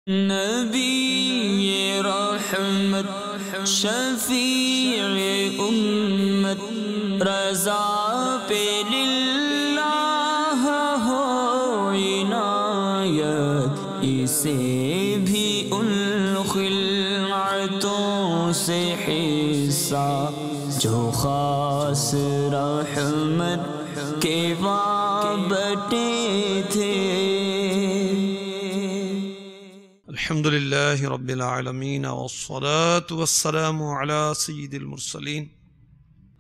نبی رحمت شفیع امت رضا پہ للہ ہو عنایت، اسے بھی ان خلعتوں سے حصہ جو خاص رحمت کے وابٹے تھے۔ الحمدللہ رب العالمین والصلاة والسلام على سید المرسلین،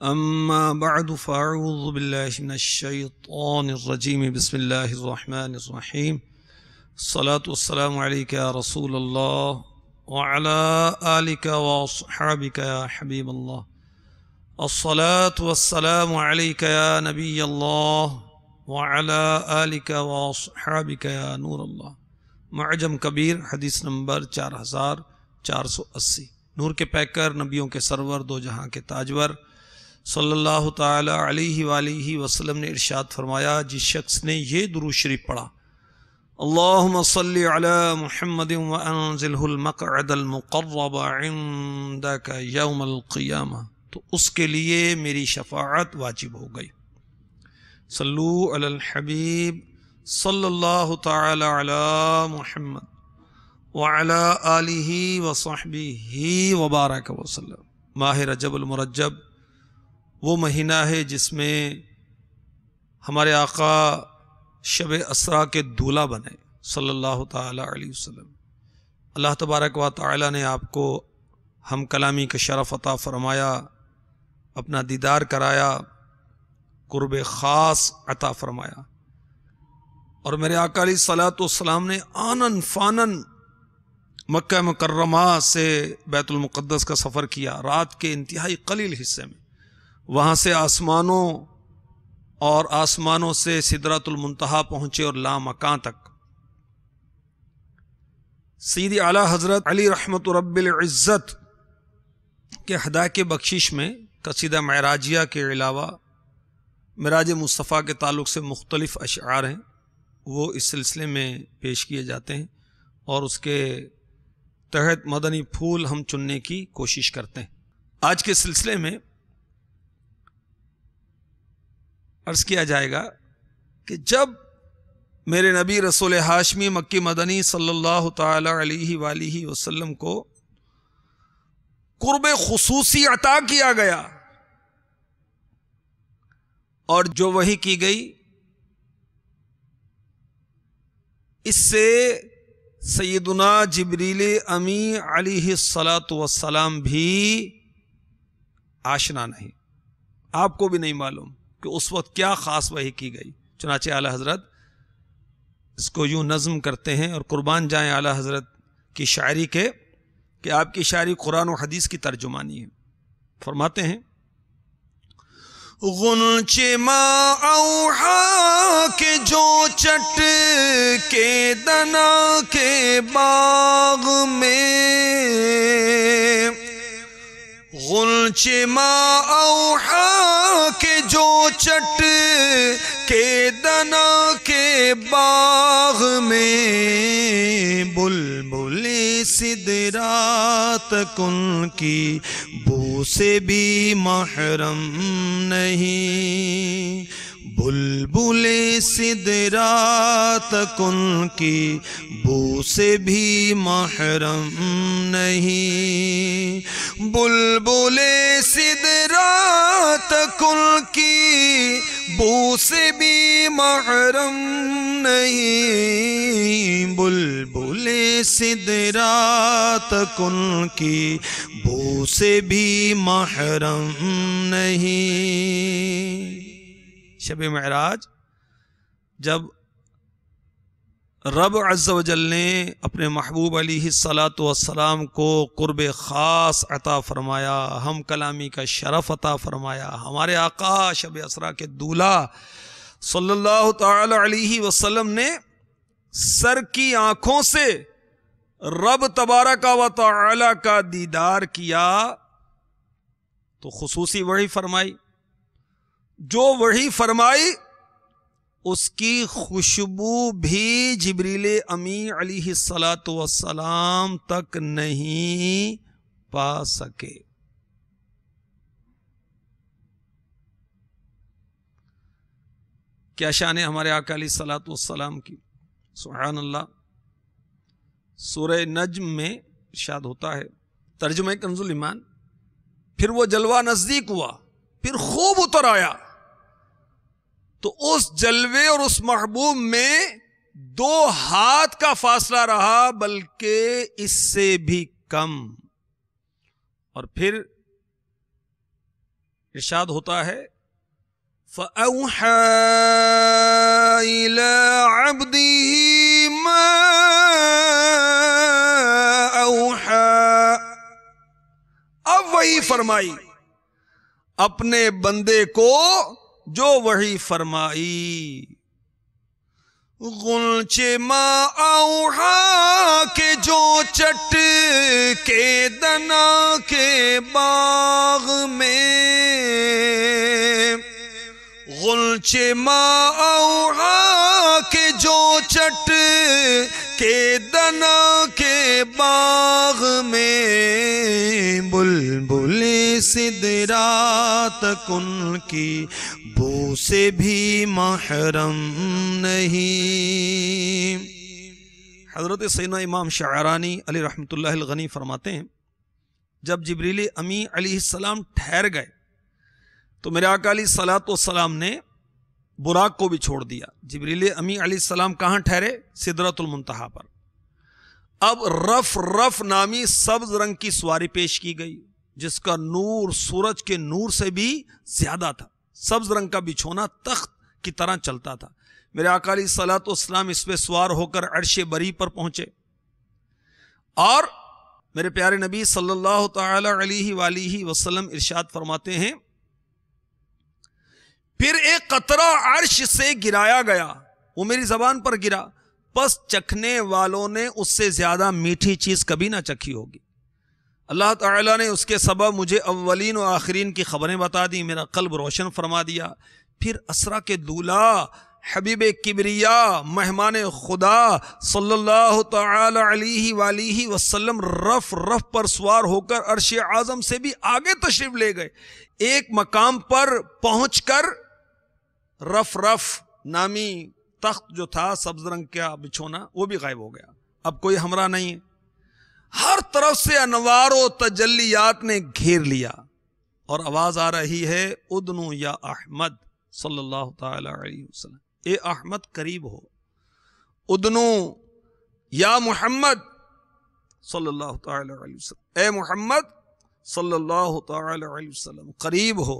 اما بعد فاعوذ باللہ من الشیطان الرجیم، بسم اللہ الرحمن الرحیم، الصلاة والسلام علیک یا رسول اللہ وعلى آلک واصحابک یا حبیب اللہ، الصلاة والسلام علیک یا نبی اللہ وعلى آلک واصحابک یا نور اللہ۔ معجم کبیر حدیث نمبر 4480۔ نور کے پیکر، نبیوں کے سرور، دو جہاں کے تاجور صلی اللہ تعالی علیہ وآلہ وسلم نے ارشاد فرمایا، جس شخص نے یہ درود شریف پڑھا، اللہم صلی علی محمد وانزلہ المقعد المقرب عندک یوم القیامہ، تو اس کے لیے میری شفاعت واجب ہو گئی۔ صلو علی الحبیب صلی اللہ تعالی علی محمد وعلی آلہ وصحبہ وبارک وسلم۔ ماہ رجب المرجب وہ مہینہ ہے جس میں ہمارے آقا شب اسرا کے دولہا بنے صلی اللہ تعالی علیہ وسلم۔ اللہ تبارک و تعالی نے آپ کو ہم کلامی کا شرف عطا فرمایا، اپنا دیدار کرایا، قرب خاص عطا فرمایا، اور میرے آقا علیہ الصلوۃ والسلام نے آنن فانن مکہ مکرمہ سے بیت المقدس کا سفر کیا، رات کے انتہائی قلیل حصے میں، وہاں سے آسمانوں سے سدرۃ المنتہا پہنچے اور لامکان تک۔ سیدی اعلیٰ حضرت علی رحمت رب العزت کے ہدایہ کے بخشش میں قصیدہ معراجیہ کے علاوہ معراج مصطفیٰ کے تعلق سے مختلف اشعار ہیں، وہ اس سلسلے میں پیش کیے جاتے ہیں، اور اس کے تحت مدنی پھول ہم چننے کی کوشش کرتے ہیں۔ آج کے سلسلے میں عرض کیا جائے گا کہ جب میرے نبی رسول ہاشمی مکی مدنی صلی اللہ تعالی علیہ وآلہ وسلم کو قرب خصوصی عطا کیا گیا، اور جو وحی کی گئی اس سے سیدنا جبریل امی علیہ الصلاۃ والسلام بھی آشنا نہیں، آپ کو بھی نہیں معلوم کہ اس وقت کیا خاص وحی کی گئی۔ چنانچہ اعلیٰ حضرت اس کو یوں نظم کرتے ہیں، اور قربان جائیں اعلیٰ حضرت کی شاعری کے کہ آپ کی شاعری قرآن و حدیث کی ترجمانی ہے۔ فرماتے ہیں، غنچے ماں اوحا کے جو چٹ کے دنا کے باغ میں، غنچے ماں اوحا کے جو چٹ کے دنا کے باغ میں، بلبل سدرات ان کی بو سے بھی محرم نہیں، بلبل سدرات ان کی بو سے بھی محرم نہیں، بلبل سدرات ان کی بو سے بھی محرم نہیں، بلبل سدرات ان کی بو سے بھی محرم نہیں۔ شب معراج جب رب عز و جل نے اپنے محبوب علیہ الصلاۃ والسلام کو قرب خاص عطا فرمایا، ہم کلامی کا شرف عطا فرمایا، ہمارے آقا شب اسرا کے دولہا صلی اللہ تعالی علیہ وسلم نے سر کی آنکھوں سے رب تبارک و تعالی کا دیدار کیا تو خصوصی وحی فرمائی، جو وحی فرمائی اس کی خوشبو بھی جبریل امی علیہ الصلاۃ والسلام تک نہیں پا سکے۔ کیا شان ہے ہمارے آقا علیہ الصلاۃ والسلام کی، سبحان اللہ۔ سورہ نجم میں ارشاد ہوتا ہے، ترجمہ کنز الایمان، پھر وہ جلوہ نزدیک ہوا، پھر خوب اتر آیا، تو اس جلوے اور اس محبوب میں 2 ہاتھ کا فاصلہ رہا، بلکہ اس سے بھی کم۔ اور پھر ارشاد ہوتا ہے فَأَوْحَى إِلَىٰ عَبْدِهِ مَا أَوْحَىٰ، اب وحی فرمائی اپنے بندے کو جو وحی فرمائی۔ غنچے ما اوحا کے جو چٹ کے دنا کے باغ میں، غنچے ما اوحا کے جو چٹ کے دنا کے باغ میں، بلبل سدرات کن کی بو سے بھی محرم نہیں۔ حضرت سیدنا امام شعرانی علیہ رحمۃ اللہ الغنی فرماتے ہیں، جب جبریل امی علیہ السلام ٹھہر گئے تو میرے آقا علیہ الصلوۃ والسلام نے براق کو بھی چھوڑ دیا۔ جبریل امی علیہ السلام کہاں ٹھہرے؟ سدرۃ المنتہا پر۔ اب رف رف نامی سبز رنگ کی سواری پیش کی گئی، جس کا نور سورج کے نور سے بھی زیادہ تھا۔ سبز رنگ کا بچھونا تخت کی طرح چلتا تھا۔ میرے آقا علیہ الصلوۃ والسلام اس پہ سوار ہو کر عرش بری پر پہنچے، اور میرے پیارے نبی صلی اللہ تعالی علیہ وآلہ وسلم ارشاد فرماتے ہیں، پھر ایک قطرہ عرش سے گرایا گیا، وہ میری زبان پر گرا، پس چکھنے والوں نے اس سے زیادہ میٹھی چیز کبھی نہ چکھی ہوگی۔ اللہ تعالیٰ نے اس کے سبب مجھے اولین و آخرین کی خبریں بتا دی، میرا قلب روشن فرما دیا۔ پھر اسرا کے دولہ حبیب کبریا مہمان خدا صلی اللہ تعالی علیہ وآلہ وسلم رف رف پر سوار ہو کر عرش اعظم سے بھی آگے تشریف لے گئے۔ ایک مقام پر پہنچ کر رف رف نامی تخت جو تھا سبز رنگ کا بچھونا وہ بھی غائب ہو گیا، اب کوئی ہمراہ نہیں ہے۔ ہر طرف سے انوار و تجلیات نے گھیر لیا، اور آواز آ رہی ہے ادنو یا احمد صلی اللہ تعالی علیہ وسلم، اے احمد قریب ہو، ادنو یا محمد صلی اللہ تعالی علیہ وسلم، اے محمد صلی اللہ تعالی علیہ وسلم قریب ہو،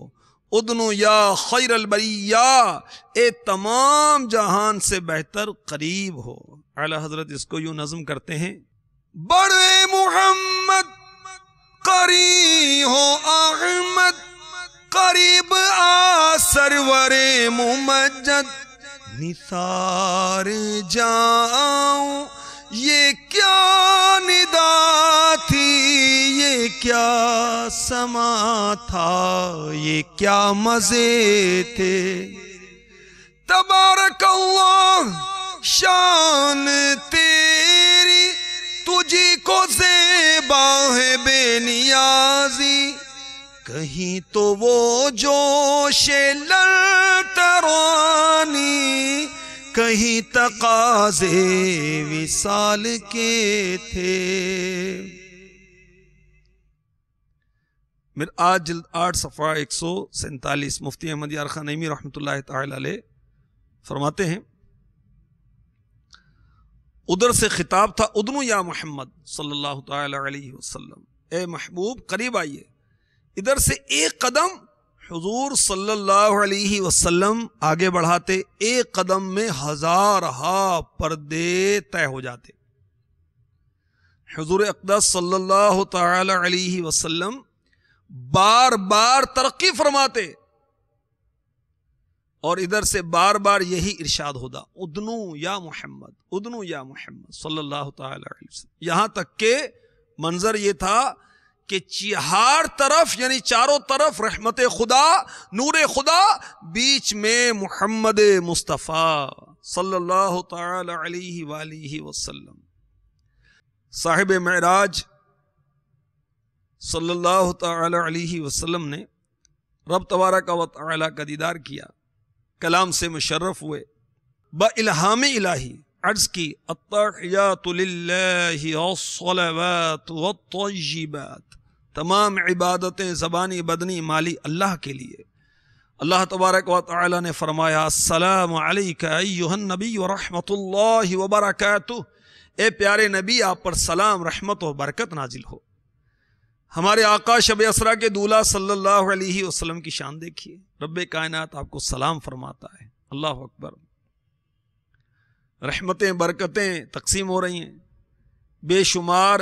ادنو یا خیر البریہ، اے تمام جہان سے بہتر قریب ہو۔ اعلی حضرت اس کو یوں نظم کرتے ہیں، بڑے محمد قریب ہو احمد، قریب آ سرور ممجد، نثار جاؤں یہ کیا ندا تھی، یہ کیا سما تھا، یہ کیا مزے تھے، تبارک اللہ شان تیری، تجھی کو زیبا ہے بے نیازی، کہیں تو وہ جوش للترانی، کہیں تقاضے وصال کے تھے۔ آج جلد 8 صفحہ 147 مفتی احمد یار خان نعیمی رحمۃ اللہ تعالی علیہ فرماتے ہیں، ادھر سے خطاب تھا ادنو یا محمد صلی اللہ تعالی علیہ وسلم، اے محبوب قریب آئیے۔ ادھر سے ایک قدم حضور صلی اللہ علیہ وسلم آگے بڑھاتے، ایک قدم میں ہزارہا پردے طے ہو جاتے۔ حضور اقدس صلی اللہ تعالی علیہ وسلم بار بار ترقی فرماتے، اور ادھر سے بار بار یہی ارشاد ہوتا، ادنو یا محمد، ادنو یا محمد صلی اللہ تعالی علیہ وسلم، یہاں تک کہ منظر یہ تھا کہ ہر طرف یعنی چاروں طرف رحمت خدا، نور خدا، بیچ میں محمد مصطفیٰ صلی اللہ تعالی علیہ وآلہ وسلم۔ صاحب معراج صلی اللہ تعالی علیہ وسلم نے رب تبارک و تعالی کا دیدار کیا، کلام سے مشرف ہوئے، بإلہام الہی عرض کی التحیات للہ والصلوات والطیبات، تمام عبادتیں زبانی بدنی مالی اللہ کے لیے۔ اللہ تبارک و تعالی نے فرمایا السلام علیک ایھا النبی ورحمۃ اللہ وبرکاتہ، اے پیارے نبی آپ پر سلام، رحمت و برکت نازل ہو۔ ہمارے آقا شب اسرا کے دولہا صلی اللہ علیہ وسلم کی شان دیکھیے، رب کائنات آپ کو سلام فرماتا ہے۔ اللہ اکبر، رحمتیں برکتیں تقسیم ہو رہی ہیں، بے شمار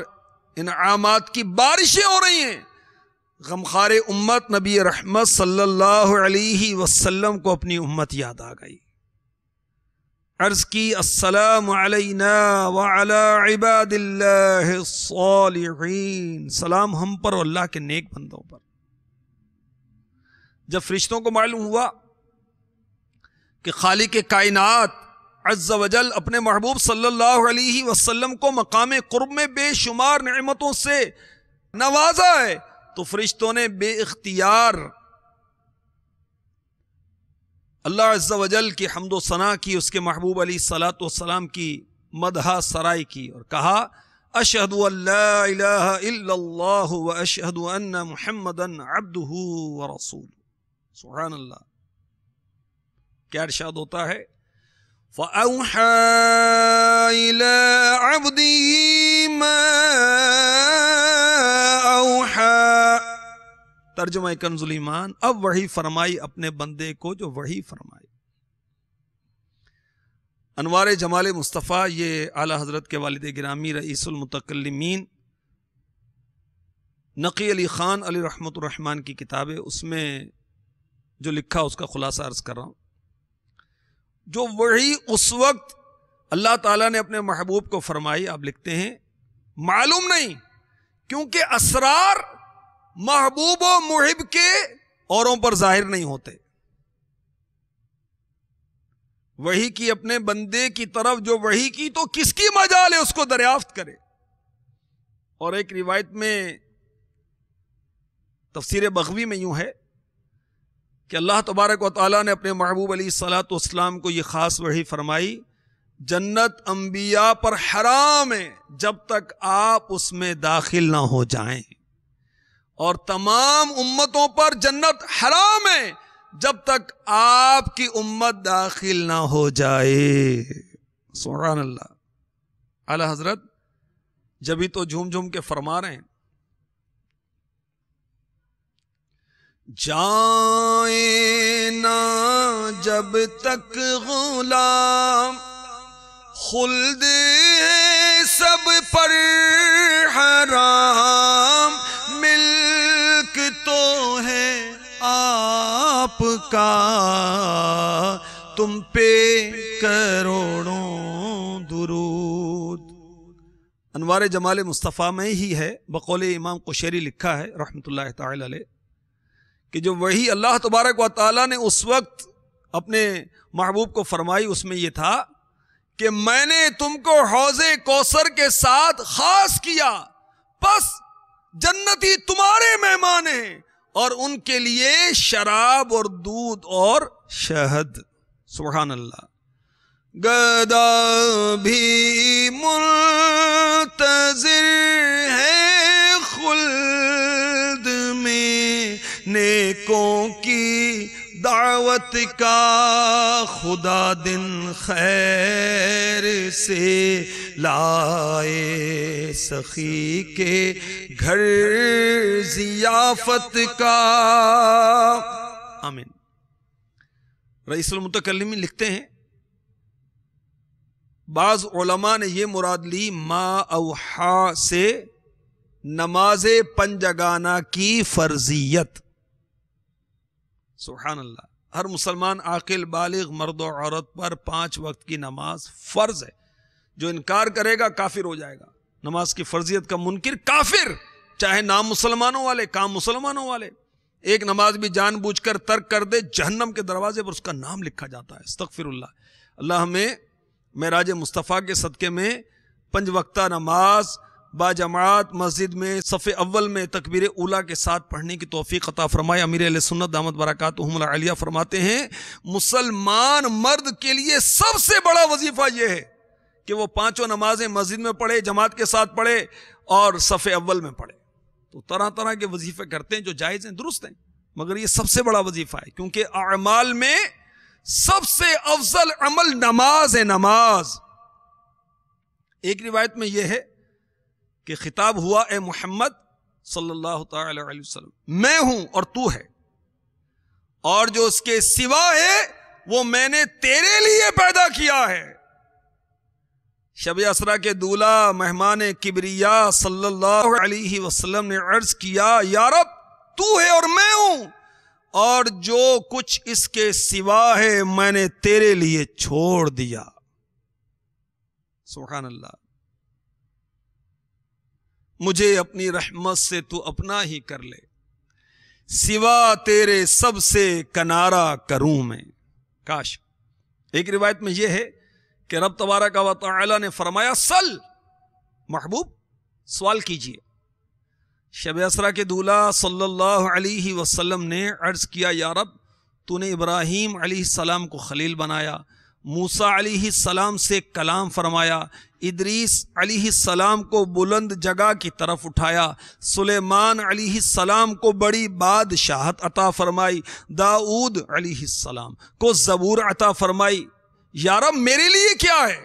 انعامات کی بارشیں ہو رہی ہیں۔ غمخوار امت نبی رحمت صلی اللہ علیہ وسلم کو اپنی امت یاد آ گئی، عرض کی السلام علینا وعلی عباد اللہ الصالحین، سلام ہم پر اور اللہ کے نیک بندوں پر۔ جب فرشتوں کو معلوم ہوا کہ خالق کائنات عز وجل اپنے محبوب صلی اللہ علیہ وسلم کو مقام قرب میں بے شمار نعمتوں سے نوازا ہے، تو فرشتوں نے بے اختیار اللہ عز و جل کی حمد و ثنا کی، اس کے محبوب علیہ الصلاۃ والسلام کی مدح سرائی کی اور کہا اشہد ان لا الہ الا اللہ واشہد ان محمدا عبدہ ورسولہ۔ سبحان اللہ، کیا ارشاد ہوتا ہے فَأَوْحَى إِلَىٰ عَبْدِهِ مَا أَوْحَىٰ، ترجمہ کنز الایمان، اب وحی فرمائی اپنے بندے کو جو وحی فرمائی۔ انوار جمال مصطفیٰ، یہ اعلیٰ حضرت کے والد گرامی رئیس المتکلمین نقی علی خان علی رحمت الرحمن کی کتاب ہے، اس میں جو لکھا اس کا خلاصہ عرض کر رہا ہوں۔ جو وحی اس وقت اللہ تعالیٰ نے اپنے محبوب کو فرمائی، آپ لکھتے ہیں معلوم نہیں، کیونکہ اسرار محبوب و محب کے اوروں پر ظاہر نہیں ہوتے۔ وحی کی اپنے بندے کی طرف جو وحی کی تو کس کی مجال ہے اس کو دریافت کرے۔ اور ایک روایت میں تفسیر بغوی میں یوں ہے کہ اللہ تبارک و تعالیٰ نے اپنے محبوب علیہ الصلاۃ والسلام کو یہ خاص وحی فرمائی، جنت انبیاء پر حرام ہے جب تک آپ اس میں داخل نہ ہو جائیں، اور تمام امتوں پر جنت حرام ہے جب تک آپ کی امت داخل نہ ہو جائے۔ سبحان اللہ، اعلیٰ حضرت جبھی تو جھوم جھوم کے فرما رہے ہیں جائیں نہ جب تک غلام، خلد ہے سب پر حرام، ملک تو ہے آپ کا تم پہ کروڑوں درود۔ انوار جمال مصطفیٰ میں ہی ہے، بقول امام قشیری لکھا ہے رحمت اللہ تعالی علیہ کہ جو وحی اللہ تبارک و تعالیٰ نے اس وقت اپنے محبوب کو فرمائی، اس میں یہ تھا کہ میں نے تم کو حوض کوثر کے ساتھ خاص کیا، پس جنتی تمہارے مہمان ہیں، اور ان کے لیے شراب اور دودھ اور شہد۔ سبحان اللہ، گدا بھی منتظر ہے خلد میں، نیکوں کی دعوت کا خدا دن خیر سے لائے، سخی کے گھر ضیافت کا۔ آمین۔ رئیس المتکلمین لکھتے ہیں بعض علماء نے یہ مراد لی ما اوحا سے نماز پنجگانہ کی فرضیت۔ سبحان اللہ، ہر مسلمان عاقل بالغ مرد و عورت پر 5 وقت کی نماز فرض ہے، جو انکار کرے گا کافر ہو جائے گا۔ نماز کی فرضیت کا منکر کافر، چاہے نام مسلمانوں والے، کام مسلمانوں والے. ایک نماز بھی جان بوجھ کر ترک کر دے، جہنم کے دروازے پر اس کا نام لکھا جاتا ہے. استغفر اللہ. اللہ ہمیں معراج مصطفیٰ کے صدقے میں 5 وقتہ نماز با جماعت مسجد میں صف اول میں تکبیر اولیٰ کے ساتھ پڑھنے کی توفیق عطا فرمائے. امیر اہل سنت دامت برکاتہم العالیہ فرماتے ہیں مسلمان مرد کے لیے سب سے بڑا وظیفہ یہ ہے کہ وہ 5 نمازیں مسجد میں پڑھے، جماعت کے ساتھ پڑھے اور صف اول میں پڑھے. تو طرح طرح کے وظیفے کرتے ہیں جو جائز ہیں، درست ہیں، مگر یہ سب سے بڑا وظیفہ ہے کیونکہ اعمال میں سب سے افضل عمل نماز ہے. نماز. ایک روایت میں یہ ہے کہ خطاب ہوا اے محمد صلی اللہ تعالی علیہ وسلم، میں ہوں اور تو ہے، اور جو اس کے سوا ہے وہ میں نے تیرے لیے پیدا کیا ہے. شب اسرا کے دولہ مہمان کبریا صلی اللہ علیہ وسلم نے عرض کیا یا رب تو ہے اور میں ہوں، اور جو کچھ اس کے سوا ہے میں نے تیرے لیے چھوڑ دیا. سبحان اللہ. مجھے اپنی رحمت سے تو اپنا ہی کر لے، سوا تیرے سب سے کنارہ کروں میں. کاش. ایک روایت میں یہ ہے کہ رب تبارک و تعالی نے فرمایا سل، محبوب سوال کیجئے. شب اسرا کے دولہ صلی اللہ علیہ وسلم نے عرض کیا یا رب تو نے ابراہیم علیہ السلام کو خلیل بنایا، موسیٰ علیہ السلام سے کلام فرمایا، ادریس علیہ السلام کو بلند جگہ کی طرف اٹھایا، سلیمان علیہ السلام کو بڑی بادشاہت عطا فرمائی، داؤد علیہ السلام کو زبور عطا فرمائی. یا رب میرے لیے کیا ہے؟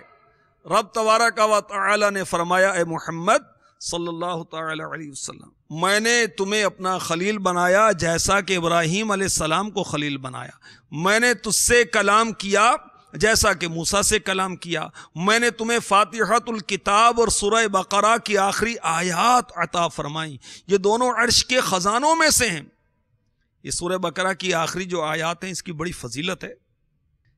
رب تبارک و تعالی نے فرمایا اے محمد صلی اللہ تعالی علیہ وسلم، میں نے تمہیں اپنا خلیل بنایا جیسا کہ ابراہیم علیہ السلام کو خلیل بنایا. میں نے تجھ سے کلام کیا جیسا کہ موسیٰ سے کلام کیا. میں نے تمہیں فاتحۃ الکتاب اور سورہ بقرہ کی آخری آیات عطا فرمائیں. یہ دونوں عرش کے خزانوں میں سے ہیں. یہ سورہ بقرہ کی آخری جو آیات ہیں اس کی بڑی فضیلت ہے.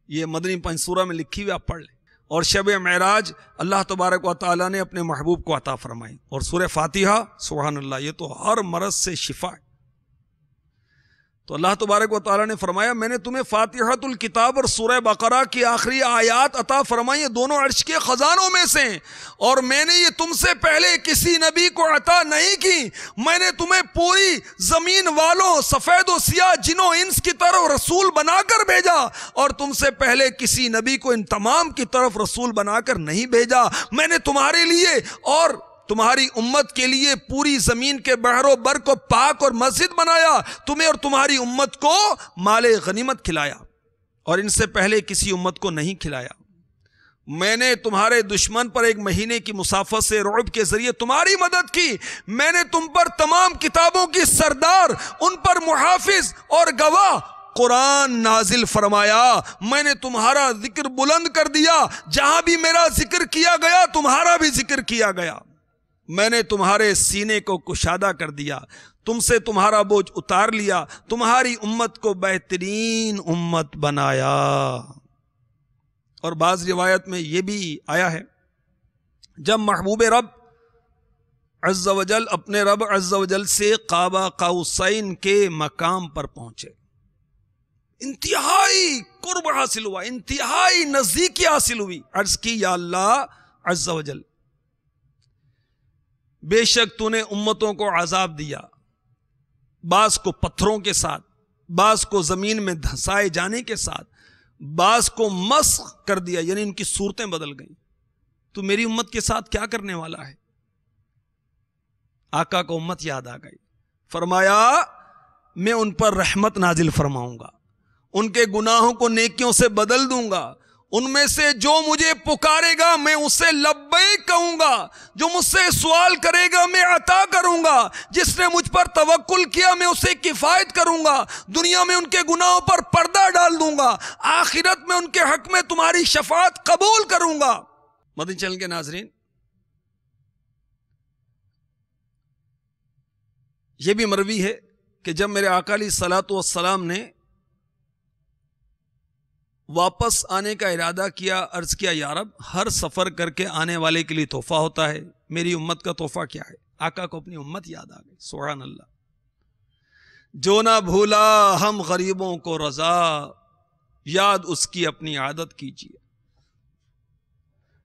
یہ مدنی 5 سورہ میں لکھی ہوئی، آپ پڑھ لیں. اور شب معراج اللہ تبارک و تعالیٰ نے اپنے محبوب کو عطا فرمائی. اور سورہ فاتحہ سبحان اللہ یہ تو ہر مرض سے شفا ہے. تو اللہ تبارک و تعالیٰ نے فرمایا میں نے تمہیں فاتحۃ الکتاب اور سورہ بقرہ کی آخری آیات عطا فرمائی، یہ دونوں عرش کے خزانوں میں سے ہیں، اور میں نے یہ تم سے پہلے کسی نبی کو عطا نہیں کی. میں نے تمہیں پوری زمین والوں سفید و سیاہ جنوں انس کی طرف رسول بنا کر بھیجا، اور تم سے پہلے کسی نبی کو ان تمام کی طرف رسول بنا کر نہیں بھیجا. میں نے تمہارے لیے اور تمہاری امت کے لیے پوری زمین کے بحر و بر کو پاک اور مسجد بنایا، تمہیں اور تمہاری امت کو مال غنیمت کھلایا، اور ان سے پہلے کسی امت کو نہیں کھلایا. میں نے تمہارے دشمن پر 1 مہینے کی مسافت سے رعب کے ذریعے تمہاری مدد کی. میں نے تم پر تمام کتابوں کی سردار، ان پر محافظ اور گواہ قرآن نازل فرمایا. میں نے تمہارا ذکر بلند کر دیا، جہاں بھی میرا ذکر کیا گیا تمہارا بھی ذکر کیا گیا. میں نے تمہارے سینے کو کشادہ کر دیا، تم سے تمہارا بوجھ اتار لیا، تمہاری امت کو بہترین امت بنایا. اور بعض روایت میں یہ بھی آیا ہے جب محبوب رب عز و جل اپنے رب عز و جل سے قاب قوسین کے مقام پر پہنچے، انتہائی قرب حاصل ہوا، انتہائی نزدیکی حاصل ہوئی. عرض کی یا اللہ عز و جل بے شک تو نے امتوں کو عذاب دیا، بعض کو پتھروں کے ساتھ، بعض کو زمین میں دھسائے جانے کے ساتھ، بعض کو مسخ کر دیا، یعنی ان کی صورتیں بدل گئیں. تو میری امت کے ساتھ کیا کرنے والا ہے؟ آقا کو امت یاد آ گئی. فرمایا میں ان پر رحمت نازل فرماؤں گا، ان کے گناہوں کو نیکیوں سے بدل دوں گا. ان میں سے جو مجھے پکارے گا میں اسے لبیک کہوں گا، جو مجھ سے سوال کرے گا میں عطا کروں گا، جس نے مجھ پر توکل کیا میں اسے کفایت کروں گا. دنیا میں ان کے گناہوں پر پردہ ڈال دوں گا، آخرت میں ان کے حق میں تمہاری شفاعت قبول کروں گا. مدنی چینل کے ناظرین، یہ بھی مروی ہے کہ جب میرے آقا علیہ الصلوۃ والسلام نے واپس آنے کا ارادہ کیا، عرض کیا یا رب ہر سفر کر کے آنے والے کے لیے تحفہ ہوتا ہے، میری امت کا تحفہ کیا ہے؟ آقا کو اپنی امت یاد آ گئی. سبحان اللہ. جو نہ بھولا ہم غریبوں کو رضا، یاد اس کی اپنی عادت کیجیے.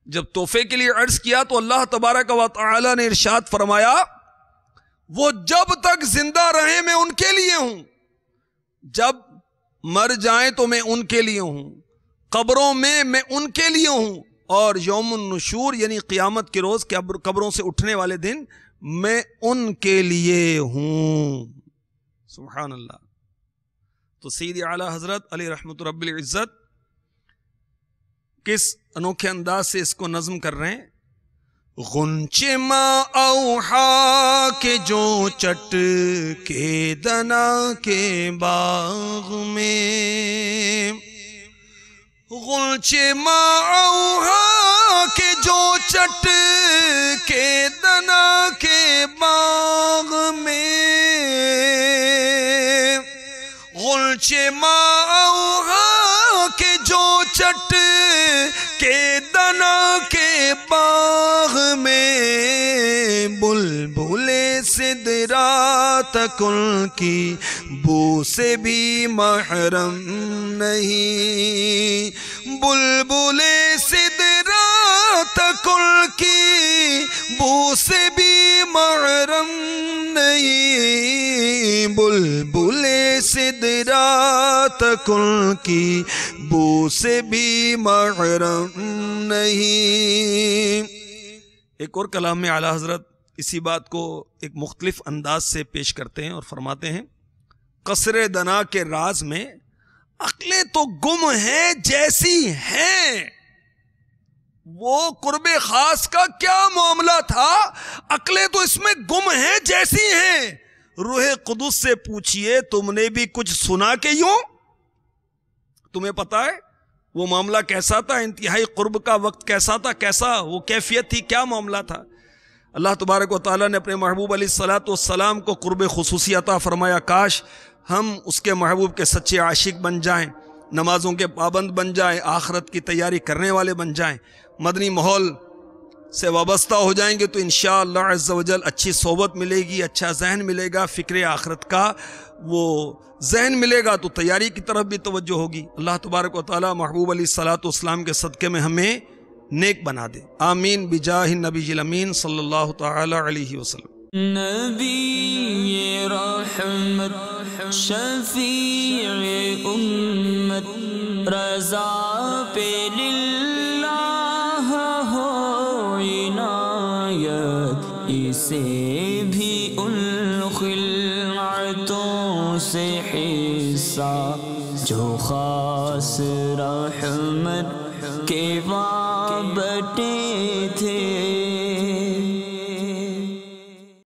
جب تحفے کے لیے عرض کیا تو اللہ تبارک و تعالی نے ارشاد فرمایا وہ جب تک زندہ رہیں میں ان کے لیے ہوں، جب مر جائیں تو میں ان کے لیے ہوں، قبروں میں ان کے لیے ہوں، اور یوم النشور یعنی قیامت کے روز قبروں سے اٹھنے والے دن میں ان کے لیے ہوں. سبحان اللہ. تو سید اعلی حضرت علی رحمت رب العزت کس انوکھے انداز سے اس کو نظم کر رہے ہیں. غنچے ماں اوہا کے جو چٹ کے دنا کے باغ میں، غنچے ماں اوہا کے جو چٹ کے دنا کے باغ میں، غنچے ماں اوہا کے جو چٹ کے دنا کے باغ میں، بلبل سدرا تک ان کی بو سے بھی محرم نہیں، بلبل سدرا تک ان کی بو سے بھی محرم نہیں، بلبل سدرا تک ان کی بو سے بھی محرم نہیں. ایک اور کلام میں اعلی حضرت اسی بات کو ایک مختلف انداز سے پیش کرتے ہیں اور فرماتے ہیں قصر دنا کے راز میں عقلیں تو گم ہیں جیسی ہیں. وہ قرب خاص کا کیا معاملہ تھا، عقلیں تو اس میں گم ہیں جیسی ہیں. روح قدس سے پوچھئے تم نے بھی کچھ سنا کہ یوں، تمہیں پتا ہے وہ معاملہ کیسا تھا، انتہائی قرب کا وقت کیسا تھا، کیسا وہ کیفیت تھی، کیا معاملہ تھا. اللہ تبارک و تعالیٰ نے اپنے محبوب علیہ السلام کو قرب خصوصی عطا فرمایا. کاش ہم اس کے محبوب کے سچے عاشق بن جائیں، نمازوں کے پابند بن جائیں، آخرت کی تیاری کرنے والے بن جائیں، مدنی ماحول سے وابستہ ہو جائیں گے تو انشاءاللہ عز و جل اچھی صحبت ملے گی، اچھا ذہن ملے گا، فکر آخرت کا وہ ذہن ملے گا تو تیاری کی طرف بھی توجہ ہوگی. اللہ تبارک و تعالی محبوب علیہ السلام کے صدقے میں ہمیں نیک بنا دے. آمین بجاہ النبی الامین صلی اللہ تعالی علیہ وسلم. نبی رحمت شفیع امت رضا پہ للہ ہو عنایت، اسے بھی ان خلعتوں سے حصہ جو خاص رحمت کے وابٹے تھے.